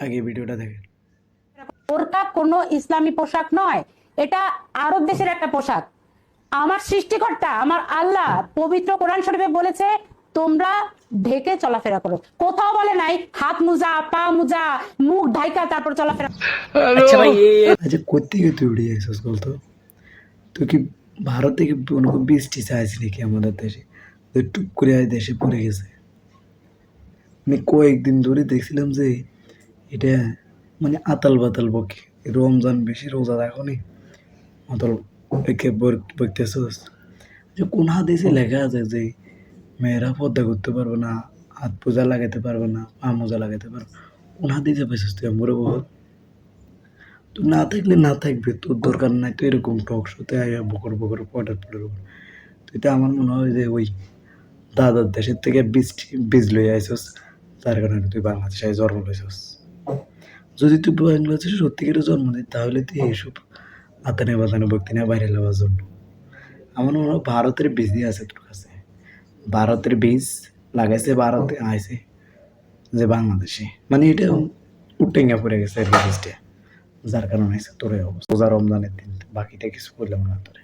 আগে ভিডিওটা দেখেন। বোরকা কোনো ইসলামী পোশাক নয়, এটা আরব দেশের একটা পোশাক। আমার সৃষ্টিকর্তা আমার আল্লাহ পবিত্র কোরআন শরীফে বলেছে তোমরা ঢেকে চলাফেরা করো, কোথাও বলে নাই হাত মোজা পা মোজা মুখ ঢাইকা তারপর চলাফেরা। আচ্ছা ভাই আচ্ছা কোথেকে তুই উড়ে যাইছিস বলতো? তুই কি ভারত থেকে কোনো বৃষ্টি চাইছিস নাকি আমাদের দেশে? তুই টুপ করে দেশে পড়ে গেছে। আমি কয়েকদিন ধরে দেখছিলাম যে এটা মানে আতাল বাতাল বকে, রমজান বেশি রোজা রাখো নি অতল একে বকতেছস যে কোন হাদিসে লেখা আছে যে মেয়েরা পর্দা করতে পারবে না, হাত পূজা লাগাতে পারবে না, পা মোজা লাগাতে পারবে না? কোন হাদিসে পাইছিস তুই আমরে বল? তুই না থাকলে না থাকবে, তোর দরকার নাই তো এরকম টক শোতে আয়া বকর বকর পটার পটার উপর। তুই তো আমার মনে হয় যে ওই দাদার দেশের থেকে বীজ লই আইসস, যার কারণে তুই বাংলাদেশে জন্ম লইছস। যদি তুই বাংলাদেশে সত্যিকারের জন্ম নিস তাহলে তুই এইসব আতানে বাতানে ভক্তি নিয়ে বাইরে যাওয়ার জন্য আমার মনে হয় ভারতের বীজই আছে তোর কাছে। ভারতের বীজ লাগাইছে ভারতে আইছে যে বাংলাদেশে, মানে এটা উটেঙ্গা পড়ে গেছে আর কি বীজটা, যার কারণে হয়েছে তোর এই অবস্থা। রোজা রমজানের দিন বাকিটা কিছু বললাম না তোরে।